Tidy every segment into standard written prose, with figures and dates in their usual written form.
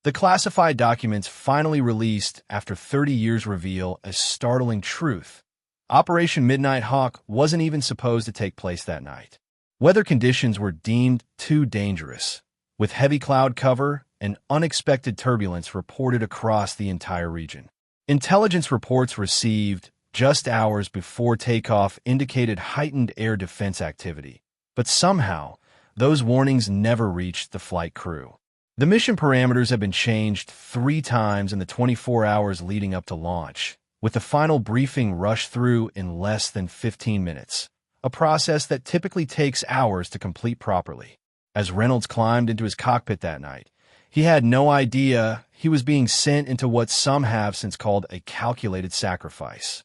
The classified documents finally released after 30 years reveal a startling truth. Operation Midnight Hawk wasn't even supposed to take place that night. Weather conditions were deemed too dangerous, with heavy cloud cover and unexpected turbulence reported across the entire region. Intelligence reports received just hours before takeoff indicated heightened air defense activity, but somehow, those warnings never reached the flight crew. The mission parameters have been changed 3 times in the 24 hours leading up to launch, with the final briefing rushed through in less than 15 minutes, a process that typically takes hours to complete properly. As Reynolds climbed into his cockpit that night, he had no idea he was being sent into what some have since called a calculated sacrifice.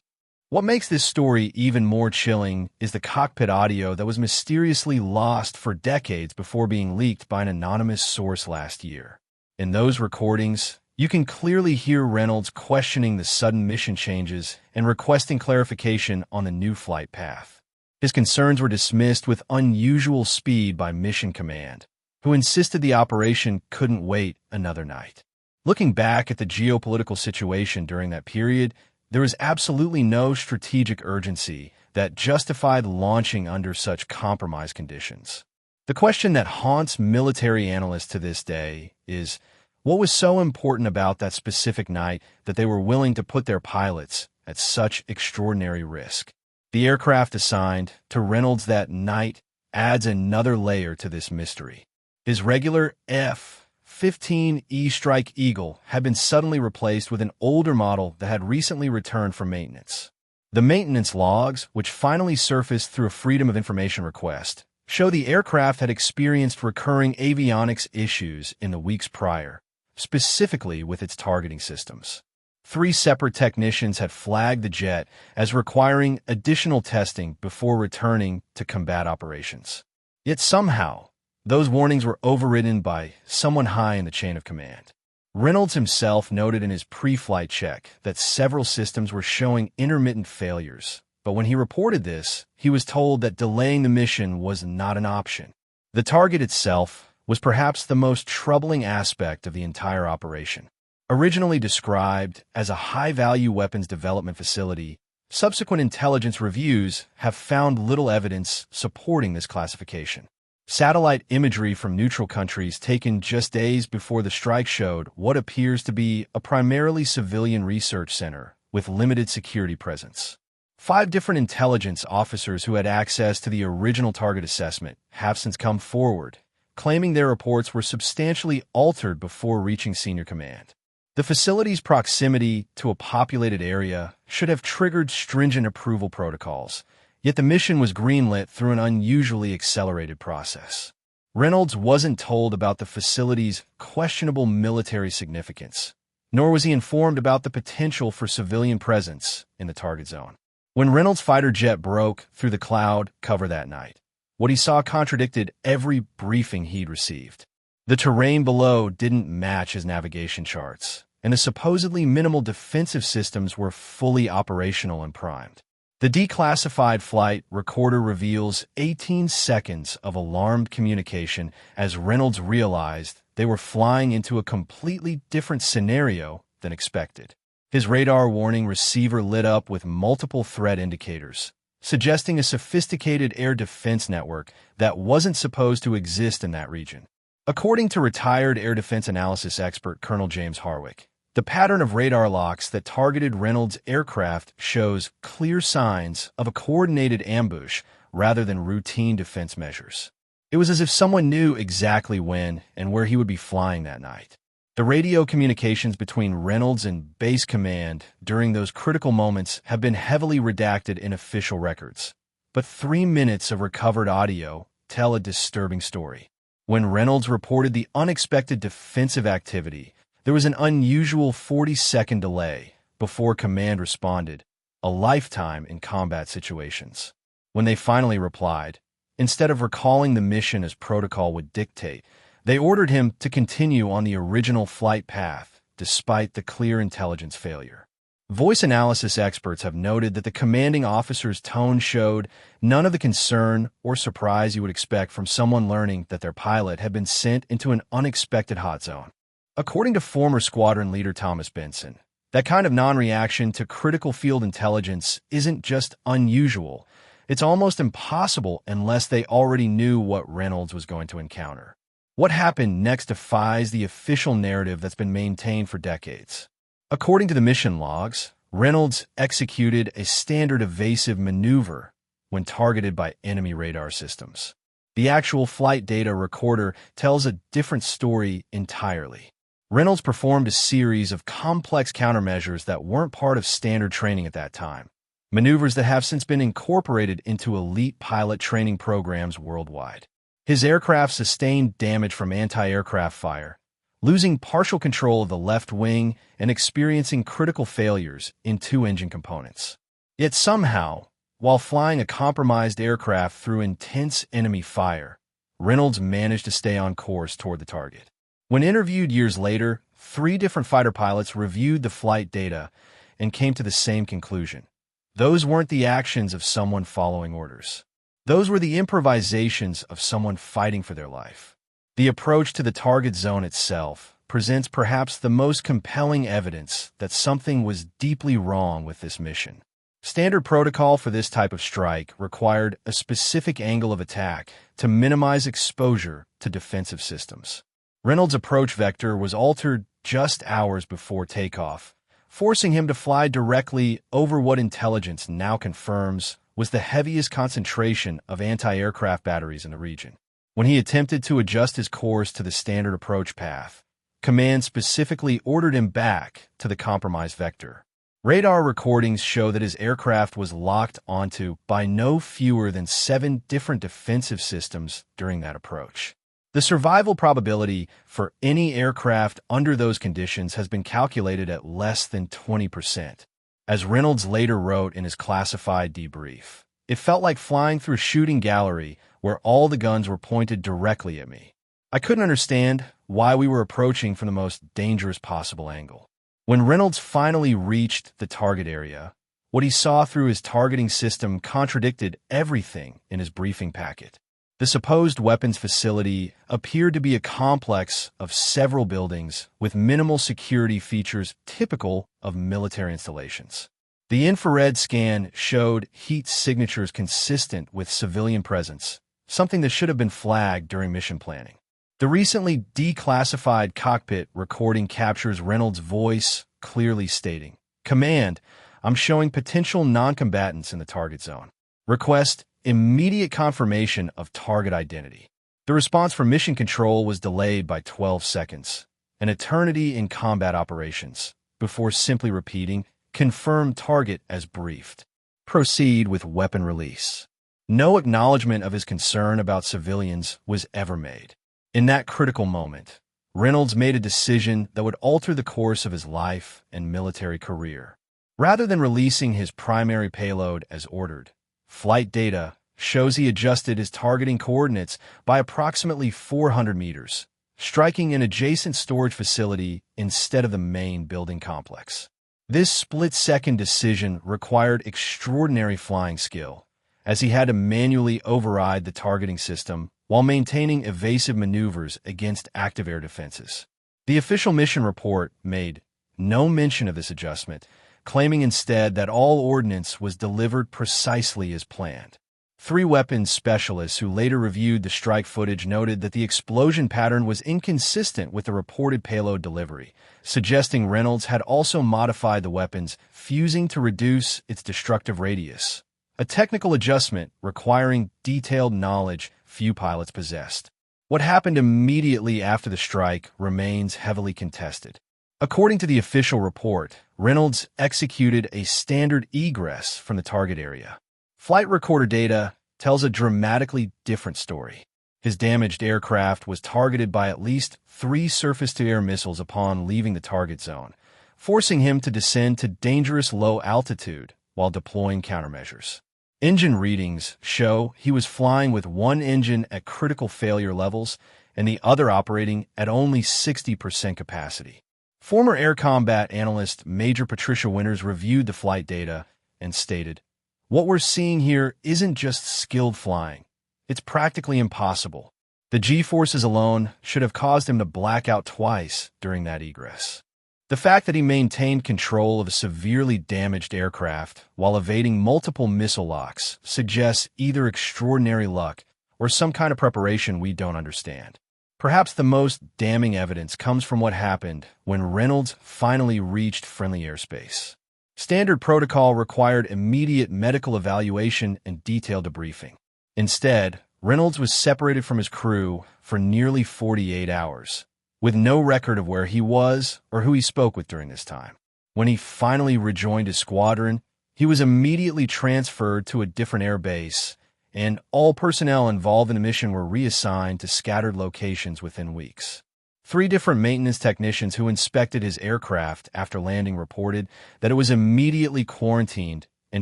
What makes this story even more chilling is the cockpit audio that was mysteriously lost for decades before being leaked by an anonymous source last year. In those recordings, you can clearly hear Reynolds questioning the sudden mission changes and requesting clarification on the new flight path. His concerns were dismissed with unusual speed by Mission Command, who insisted the operation couldn't wait another night. Looking back at the geopolitical situation during that period, there was absolutely no strategic urgency that justified launching under such compromised conditions. The question that haunts military analysts to this day is, what was so important about that specific night that they were willing to put their pilots at such extraordinary risk? The aircraft assigned to Reynolds that night adds another layer to this mystery. His regular F-15 Airstrike Eagle had been suddenly replaced with an older model that had recently returned from maintenance. The maintenance logs, which finally surfaced through a Freedom of Information request, show the aircraft had experienced recurring avionics issues in the weeks prior, specifically with its targeting systems. 3 separate technicians had flagged the jet as requiring additional testing before returning to combat operations. Yet somehow, those warnings were overridden by someone high in the chain of command. Reynolds himself noted in his pre-flight check that several systems were showing intermittent failures, but when he reported this, he was told that delaying the mission was not an option. The target itself was perhaps the most troubling aspect of the entire operation. Originally described as a high-value weapons development facility, subsequent intelligence reviews have found little evidence supporting this classification. Satellite imagery from neutral countries taken just days before the strike showed what appears to be a primarily civilian research center with limited security presence. 5 different intelligence officers who had access to the original target assessment have since come forward, claiming their reports were substantially altered before reaching senior command. The facility's proximity to a populated area should have triggered stringent approval protocols, yet the mission was greenlit through an unusually accelerated process. Reynolds wasn't told about the facility's questionable military significance, nor was he informed about the potential for civilian presence in the target zone. When Reynolds' fighter jet broke through the cloud cover that night, what he saw contradicted every briefing he'd received. The terrain below didn't match his navigation charts, and the supposedly minimal defensive systems were fully operational and primed. The declassified flight recorder reveals 18 seconds of alarmed communication as Reynolds realized they were flying into a completely different scenario than expected. His radar warning receiver lit up with multiple threat indicators, suggesting a sophisticated air defense network that wasn't supposed to exist in that region. According to retired air defense analysis expert Colonel James Harwick, the pattern of radar locks that targeted Reynolds' aircraft shows clear signs of a coordinated ambush rather than routine defense measures. It was as if someone knew exactly when and where he would be flying that night. The radio communications between Reynolds and Base Command during those critical moments have been heavily redacted in official records, but 3 minutes of recovered audio tell a disturbing story. When Reynolds reported the unexpected defensive activity, there was an unusual 40-second delay before command responded, a lifetime in combat situations. When they finally replied, instead of recalling the mission as protocol would dictate, they ordered him to continue on the original flight path despite the clear intelligence failure. Voice analysis experts have noted that the commanding officer's tone showed none of the concern or surprise you would expect from someone learning that their pilot had been sent into an unexpected hot zone. According to former squadron leader Thomas Benson, that kind of non-reaction to critical field intelligence isn't just unusual, it's almost impossible unless they already knew what Reynolds was going to encounter. What happened next defies the official narrative that's been maintained for decades. According to the mission logs, Reynolds executed a standard evasive maneuver when targeted by enemy radar systems. The actual flight data recorder tells a different story entirely. Reynolds performed a series of complex countermeasures that weren't part of standard training at that time, maneuvers that have since been incorporated into elite pilot training programs worldwide. His aircraft sustained damage from anti-aircraft fire, losing partial control of the left wing and experiencing critical failures in two engine components. Yet somehow, while flying a compromised aircraft through intense enemy fire, Reynolds managed to stay on course toward the target. When interviewed years later, 3 different fighter pilots reviewed the flight data and came to the same conclusion. Those weren't the actions of someone following orders. Those were the improvisations of someone fighting for their life. The approach to the target zone itself presents perhaps the most compelling evidence that something was deeply wrong with this mission. Standard protocol for this type of strike required a specific angle of attack to minimize exposure to defensive systems. Reynolds' approach vector was altered just hours before takeoff, forcing him to fly directly over what intelligence now confirms was the heaviest concentration of anti-aircraft batteries in the region. When he attempted to adjust his course to the standard approach path, command specifically ordered him back to the compromised vector. Radar recordings show that his aircraft was locked onto by no fewer than 7 different defensive systems during that approach. The survival probability for any aircraft under those conditions has been calculated at less than 20%. As Reynolds later wrote in his classified debrief, "It felt like flying through a shooting gallery where all the guns were pointed directly at me. I couldn't understand why we were approaching from the most dangerous possible angle." When Reynolds finally reached the target area, what he saw through his targeting system contradicted everything in his briefing packet. The supposed weapons facility appeared to be a complex of several buildings with minimal security features typical of military installations. The infrared scan showed heat signatures consistent with civilian presence, something that should have been flagged during mission planning. The recently declassified cockpit recording captures Reynolds' voice clearly stating, "Command, I'm showing potential non-combatants in the target zone. Request immediate confirmation of target identity." The response from Mission Control was delayed by 12 seconds, an eternity in combat operations, before simply repeating, "Confirm target as briefed. Proceed with weapon release." No acknowledgement of his concern about civilians was ever made. In that critical moment, Reynolds made a decision that would alter the course of his life and military career. Rather than releasing his primary payload as ordered, flight data shows he adjusted his targeting coordinates by approximately 400 meters, striking an adjacent storage facility instead of the main building complex. This split-second decision required extraordinary flying skill, as he had to manually override the targeting system while maintaining evasive maneuvers against active air defenses. The official mission report made no mention of this adjustment, claiming instead that all ordnance was delivered precisely as planned. 3 weapons specialists who later reviewed the strike footage noted that the explosion pattern was inconsistent with the reported payload delivery, suggesting Reynolds had also modified the weapons, fusing to reduce its destructive radius, a technical adjustment requiring detailed knowledge few pilots possessed. What happened immediately after the strike remains heavily contested. According to the official report, Reynolds executed a standard egress from the target area. Flight recorder data tells a dramatically different story. His damaged aircraft was targeted by at least 3 surface-to-air missiles upon leaving the target zone, forcing him to descend to dangerous low altitude while deploying countermeasures. Engine readings show he was flying with one engine at critical failure levels and the other operating at only 60% capacity. Former air combat analyst Major Patricia Winters reviewed the flight data and stated, "What we're seeing here isn't just skilled flying. It's practically impossible. The G-forces alone should have caused him to black out twice during that egress. The fact that he maintained control of a severely damaged aircraft while evading multiple missile locks suggests either extraordinary luck or some kind of preparation we don't understand. Perhaps the most damning evidence comes from what happened when Reynolds finally reached friendly airspace. Standard protocol required immediate medical evaluation and detailed debriefing. Instead, Reynolds was separated from his crew for nearly 48 hours, with no record of where he was or who he spoke with during this time. When he finally rejoined his squadron, he was immediately transferred to a different air base, and all personnel involved in the mission were reassigned to scattered locations within weeks. 3 different maintenance technicians who inspected his aircraft after landing reported that it was immediately quarantined and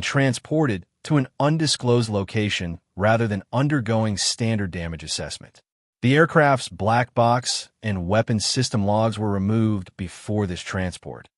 transported to an undisclosed location rather than undergoing standard damage assessment. The aircraft's black box and weapons system logs were removed before this transport,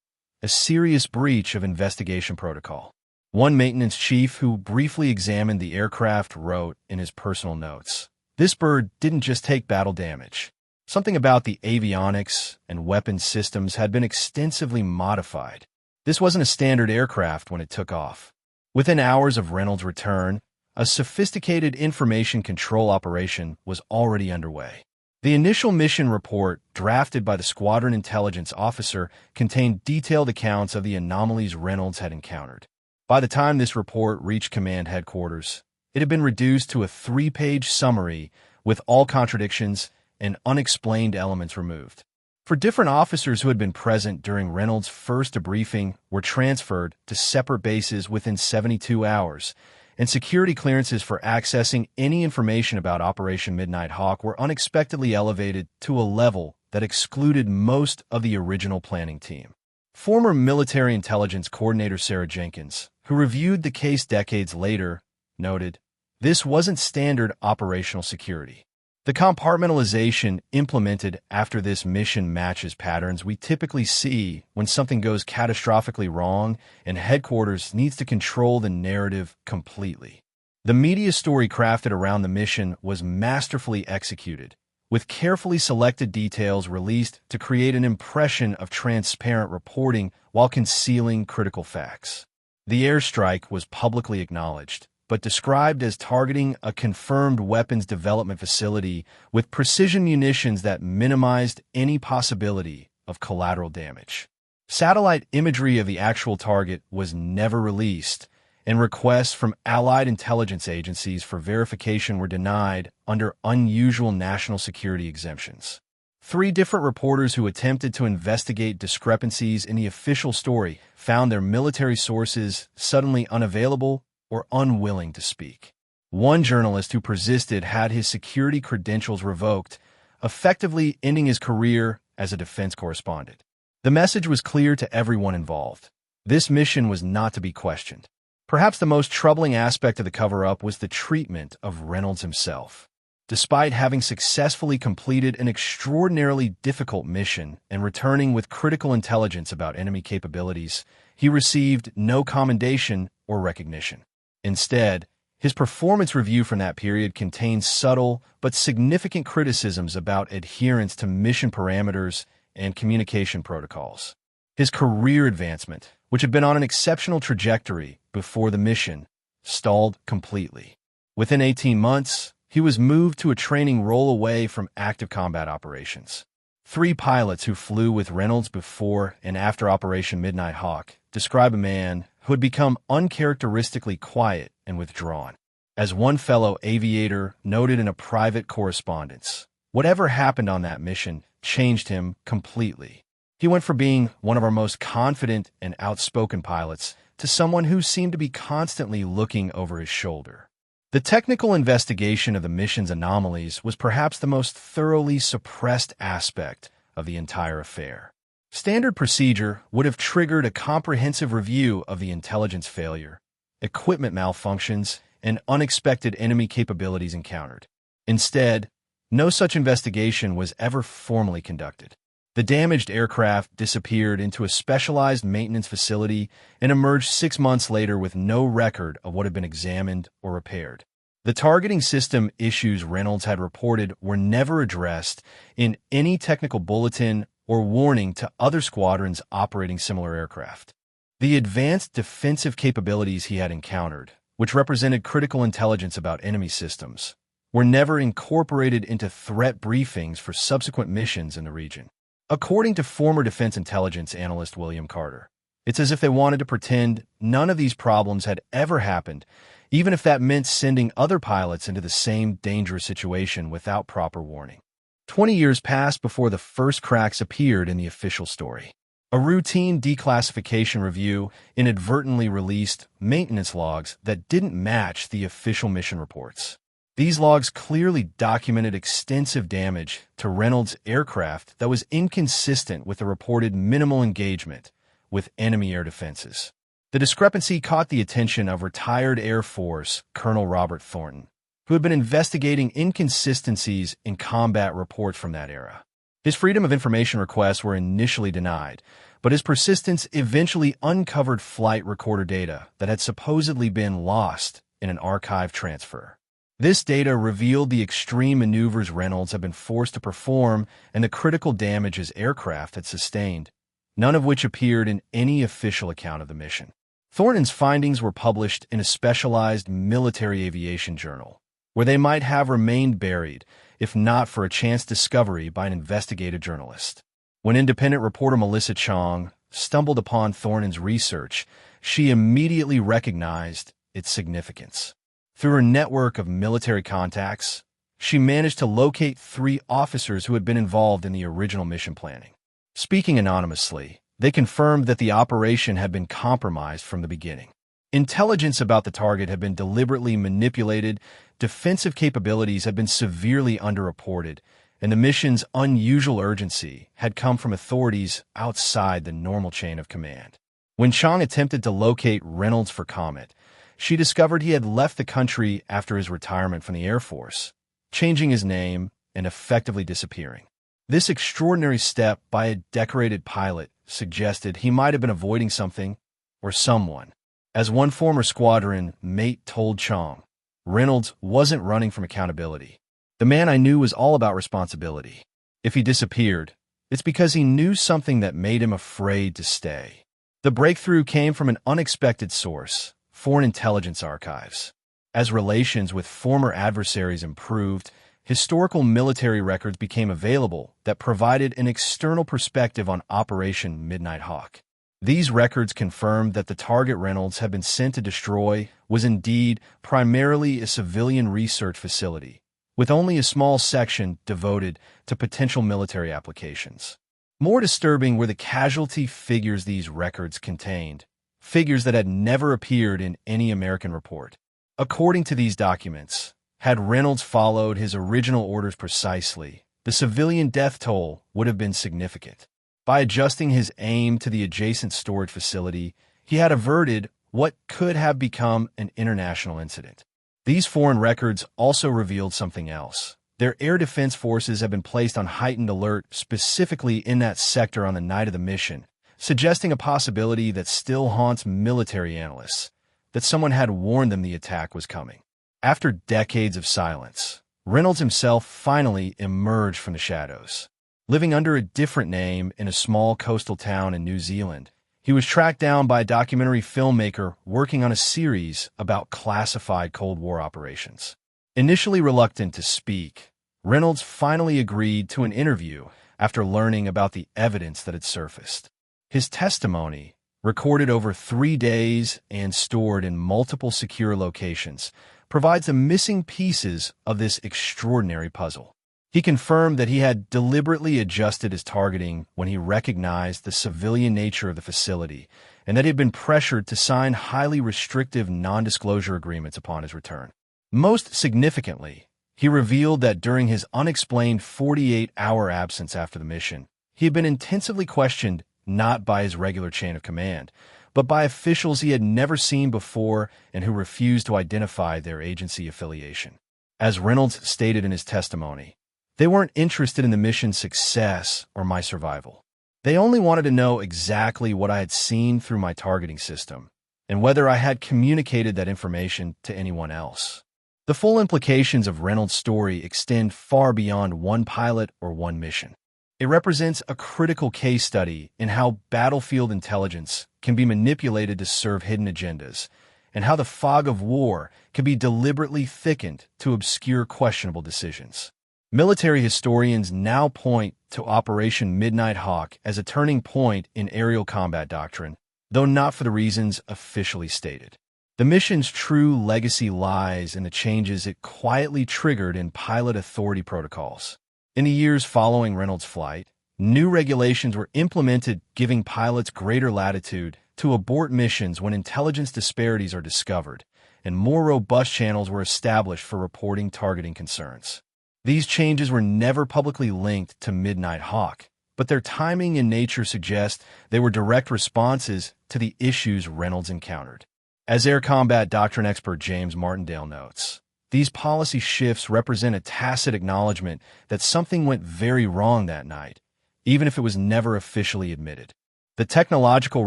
a serious breach of investigation protocol. One maintenance chief who briefly examined the aircraft wrote in his personal notes, "This bird didn't just take battle damage. Something about the avionics and weapons systems had been extensively modified. This wasn't a standard aircraft when it took off." Within hours of Reynolds' return, a sophisticated information control operation was already underway. The initial mission report, drafted by the squadron intelligence officer, contained detailed accounts of the anomalies Reynolds had encountered. By the time this report reached command headquarters, it had been reduced to a 3-page summary with all contradictions and unexplained elements removed. For different officers who had been present during Reynolds' first debriefing were transferred to separate bases within 72 hours, and security clearances for accessing any information about Operation Midnight Hawk were unexpectedly elevated to a level that excluded most of the original planning team. Former military intelligence coordinator Sarah Jenkins, who reviewed the case decades later, noted, "This wasn't standard operational security. The compartmentalization implemented after this mission matches patterns we typically see when something goes catastrophically wrong and headquarters needs to control the narrative completely." The media story crafted around the mission was masterfully executed, with carefully selected details released to create an impression of transparent reporting while concealing critical facts. The airstrike was publicly acknowledged, but described as targeting a confirmed weapons development facility with precision munitions that minimized any possibility of collateral damage. Satellite imagery of the actual target was never released, and requests from allied intelligence agencies for verification were denied under unusual national security exemptions. 3 different reporters who attempted to investigate discrepancies in the official story found their military sources suddenly unavailable or unwilling to speak. One journalist who persisted had his security credentials revoked, effectively ending his career as a defense correspondent. The message was clear to everyone involved. This mission was not to be questioned. Perhaps the most troubling aspect of the cover-up was the treatment of Reynolds himself. Despite having successfully completed an extraordinarily difficult mission and returning with critical intelligence about enemy capabilities, he received no commendation or recognition. Instead, his performance review from that period contains subtle but significant criticisms about adherence to mission parameters and communication protocols. His career advancement, which had been on an exceptional trajectory before the mission, stalled completely. Within 18 months, he was moved to a training role away from active combat operations. 3 pilots who flew with Reynolds before and after Operation Midnight Hawk describe a man who had become uncharacteristically quiet and withdrawn. As one fellow aviator noted in a private correspondence, whatever happened on that mission changed him completely. He went from being one of our most confident and outspoken pilots to someone who seemed to be constantly looking over his shoulder. The technical investigation of the mission's anomalies was perhaps the most thoroughly suppressed aspect of the entire affair. Standard procedure would have triggered a comprehensive review of the intelligence failure, equipment malfunctions, and unexpected enemy capabilities encountered. Instead, no such investigation was ever formally conducted. The damaged aircraft disappeared into a specialized maintenance facility and emerged 6 months later with no record of what had been examined or repaired. The targeting system issues Reynolds had reported were never addressed in any technical bulletin or warning to other squadrons operating similar aircraft. The advanced defensive capabilities he had encountered, which represented critical intelligence about enemy systems, were never incorporated into threat briefings for subsequent missions in the region. According to former defense intelligence analyst William Carter, it's as if they wanted to pretend none of these problems had ever happened, even if that meant sending other pilots into the same dangerous situation without proper warning. 20 years passed before the first cracks appeared in the official story. A routine declassification review inadvertently released maintenance logs that didn't match the official mission reports. These logs clearly documented extensive damage to Reynolds' aircraft that was inconsistent with the reported minimal engagement with enemy air defenses. The discrepancy caught the attention of retired Air Force Colonel Robert Thornton, who had been investigating inconsistencies in combat reports from that era. His Freedom of Information requests were initially denied, but his persistence eventually uncovered flight recorder data that had supposedly been lost in an archive transfer. This data revealed the extreme maneuvers Reynolds had been forced to perform and the critical damage his aircraft had sustained, none of which appeared in any official account of the mission. Thornton's findings were published in a specialized military aviation journal, where they might have remained buried, if not for a chance discovery by an investigative journalist. When independent reporter Melissa Chong stumbled upon Thornton's research, she immediately recognized its significance. Through her network of military contacts, she managed to locate 3 officers who had been involved in the original mission planning. Speaking anonymously, they confirmed that the operation had been compromised from the beginning. Intelligence about the target had been deliberately manipulated, defensive capabilities had been severely underreported, and the mission's unusual urgency had come from authorities outside the normal chain of command. When Chong attempted to locate Reynolds for comment, she discovered he had left the country after his retirement from the Air Force, changing his name and effectively disappearing. This extraordinary step by a decorated pilot suggested he might have been avoiding something or someone. As one former squadron mate told Chong, Reynolds wasn't running from accountability. The man I knew was all about responsibility. If he disappeared, it's because he knew something that made him afraid to stay. The breakthrough came from an unexpected source, foreign intelligence archives. As relations with former adversaries improved, historical military records became available that provided an external perspective on Operation Midnight Hawk. These records confirmed that the target Reynolds had been sent to destroy was indeed primarily a civilian research facility, with only a small section devoted to potential military applications. More disturbing were the casualty figures these records contained, figures that had never appeared in any American report. According to these documents, had Reynolds followed his original orders precisely, the civilian death toll would have been significant. By adjusting his aim to the adjacent storage facility, he had averted what could have become an international incident. These foreign records also revealed something else. Their air defense forces had been placed on heightened alert specifically in that sector on the night of the mission, suggesting a possibility that still haunts military analysts, that someone had warned them the attack was coming. After decades of silence, Reynolds himself finally emerged from the shadows. Living under a different name in a small coastal town in New Zealand, he was tracked down by a documentary filmmaker working on a series about classified Cold War operations. Initially reluctant to speak, Reynolds finally agreed to an interview after learning about the evidence that had surfaced. His testimony, recorded over 3 days and stored in multiple secure locations, provides the missing pieces of this extraordinary puzzle. He confirmed that he had deliberately adjusted his targeting when he recognized the civilian nature of the facility, and that he had been pressured to sign highly restrictive non-disclosure agreements upon his return. Most significantly, he revealed that during his unexplained 48-hour absence after the mission, he had been intensively questioned not by his regular chain of command, but by officials he had never seen before and who refused to identify their agency affiliation. As Reynolds stated in his testimony, they weren't interested in the mission's success or my survival. They only wanted to know exactly what I had seen through my targeting system and whether I had communicated that information to anyone else. The full implications of Reynolds' story extend far beyond one pilot or one mission. It represents a critical case study in how battlefield intelligence can be manipulated to serve hidden agendas, and how the fog of war can be deliberately thickened to obscure questionable decisions. Military historians now point to Operation Midnight Hawk as a turning point in aerial combat doctrine, though not for the reasons officially stated. The mission's true legacy lies in the changes it quietly triggered in pilot authority protocols. In the years following Reynolds' flight, new regulations were implemented giving pilots greater latitude to abort missions when intelligence disparities are discovered, and more robust channels were established for reporting targeting concerns. These changes were never publicly linked to Midnight Hawk, but their timing and nature suggest they were direct responses to the issues Reynolds encountered. As air combat doctrine expert James Martindale notes, these policy shifts represent a tacit acknowledgement that something went very wrong that night, even if it was never officially admitted. The technological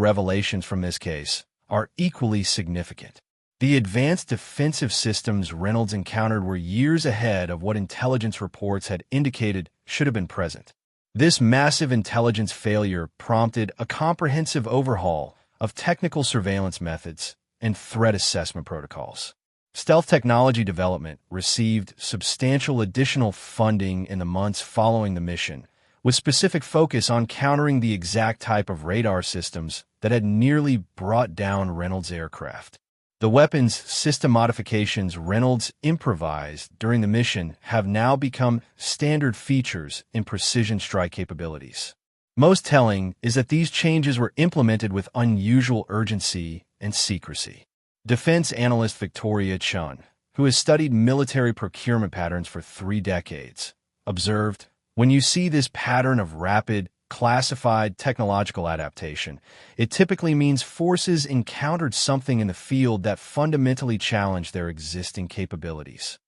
revelations from this case are equally significant. The advanced defensive systems Reynolds encountered were years ahead of what intelligence reports had indicated should have been present. This massive intelligence failure prompted a comprehensive overhaul of technical surveillance methods and threat assessment protocols. Stealth technology development received substantial additional funding in the months following the mission, with specific focus on countering the exact type of radar systems that had nearly brought down Reynolds' aircraft. The weapons system modifications Reynolds improvised during the mission have now become standard features in precision strike capabilities. Most telling is that these changes were implemented with unusual urgency and secrecy. Defense analyst Victoria Chun, who has studied military procurement patterns for 3 decades, observed, "When you see this pattern of rapid, classified technological adaptation, it typically means forces encountered something in the field that fundamentally challenged their existing capabilities."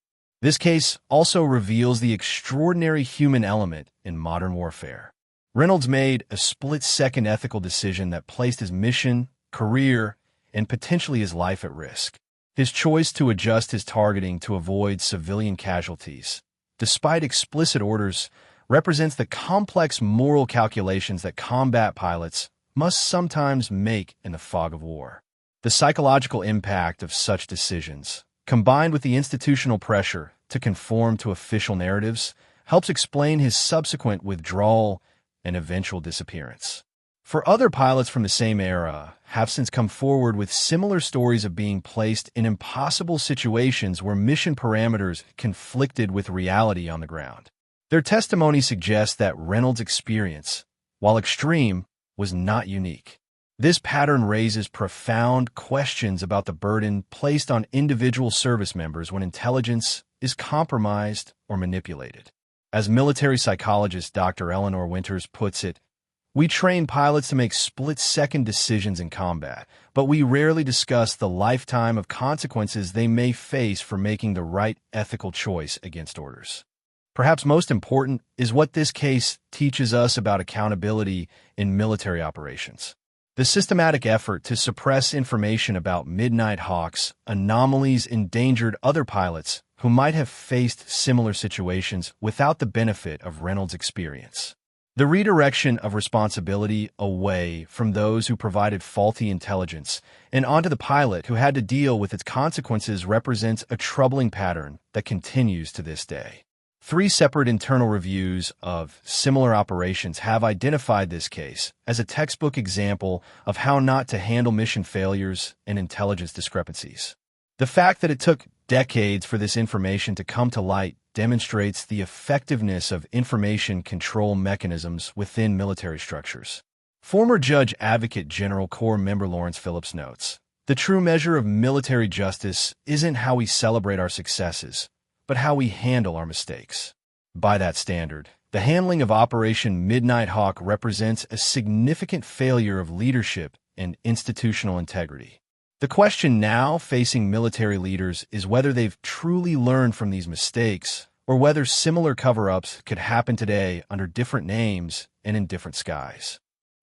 This case also reveals the extraordinary human element in modern warfare. Reynolds made a split-second ethical decision that placed his mission, career, and potentially his life at risk. His choice to adjust his targeting to avoid civilian casualties, despite explicit orders, represents the complex moral calculations that combat pilots must sometimes make in the fog of war. The psychological impact of such decisions, combined with the institutional pressure to conform to official narratives, helps explain his subsequent withdrawal and eventual disappearance. For other pilots from the same era have since come forward with similar stories of being placed in impossible situations where mission parameters conflicted with reality on the ground. Their testimony suggests that Reynolds' experience, while extreme, was not unique. This pattern raises profound questions about the burden placed on individual service members when intelligence is compromised or manipulated. As military psychologist Dr. Eleanor Winters puts it, "We train pilots to make split-second decisions in combat, but we rarely discuss the lifetime of consequences they may face for making the right ethical choice against orders." Perhaps most important is what this case teaches us about accountability in military operations. The systematic effort to suppress information about Midnight Hawk's anomalies endangered other pilots who might have faced similar situations without the benefit of Reynolds' experience. The redirection of responsibility away from those who provided faulty intelligence and onto the pilot who had to deal with its consequences represents a troubling pattern that continues to this day. 3 separate internal reviews of similar operations have identified this case as a textbook example of how not to handle mission failures and intelligence discrepancies. The fact that it took decades for this information to come to light demonstrates the effectiveness of information control mechanisms within military structures. Former Judge Advocate General Corps member Lawrence Phillips notes, "The true measure of military justice isn't how we celebrate our successes, but how we handle our mistakes." By that standard, the handling of Operation Midnight Hawk represents a significant failure of leadership and institutional integrity. The question now facing military leaders is whether they've truly learned from these mistakes, or whether similar cover-ups could happen today under different names and in different skies.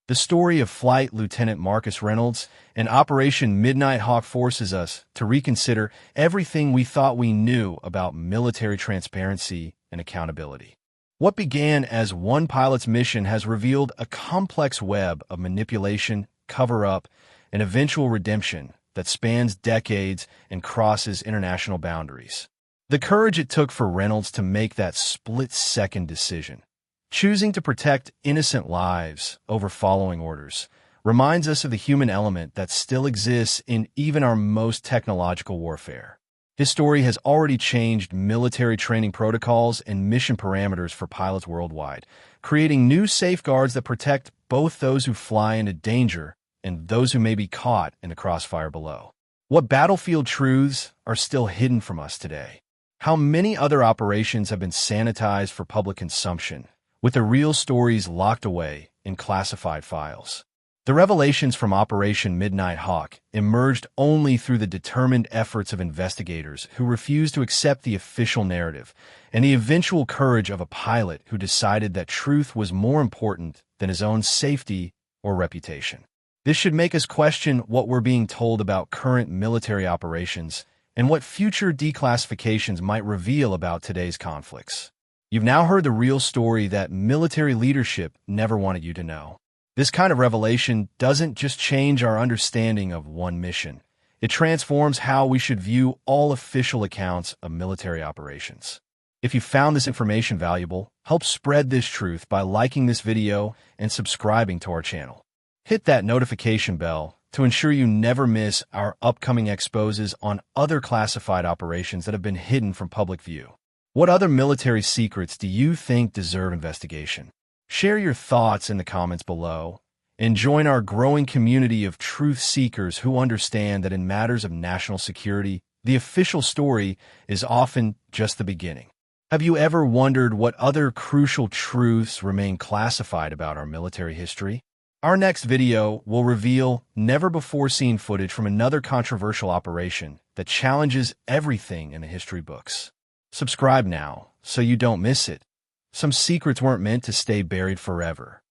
The story of Flight Lieutenant Marcus Reynolds and Operation Midnight Hawk forces us to reconsider everything we thought we knew about military transparency and accountability. What began as one pilot's mission has revealed a complex web of manipulation, cover-up, and eventual redemption that spans decades and crosses international boundaries. The courage it took for Reynolds to make that split-second decision, choosing to protect innocent lives over following orders, reminds us of the human element that still exists in even our most technological warfare. His story has already changed military training protocols and mission parameters for pilots worldwide, creating new safeguards that protect both those who fly into danger and those who may be caught in the crossfire below. What battlefield truths are still hidden from us today? How many other operations have been sanitized for public consumption, with the real stories locked away in classified files? The revelations from Operation Midnight Hawk emerged only through the determined efforts of investigators who refused to accept the official narrative, and the eventual courage of a pilot who decided that truth was more important than his own safety or reputation. This should make us question what we're being told about current military operations and what future declassifications might reveal about today's conflicts. You've now heard the real story that military leadership never wanted you to know. This kind of revelation doesn't just change our understanding of one mission. It transforms how we should view all official accounts of military operations. If you found this information valuable, help spread this truth by liking this video and subscribing to our channel. Hit that notification bell to ensure you never miss our upcoming exposes on other classified operations that have been hidden from public view. What other military secrets do you think deserve investigation? Share your thoughts in the comments below and join our growing community of truth seekers who understand that in matters of national security, the official story is often just the beginning. Have you ever wondered what other crucial truths remain classified about our military history? Our next video will reveal never-before-seen footage from another controversial operation that challenges everything in the history books. Subscribe now so you don't miss it. Some secrets weren't meant to stay buried forever.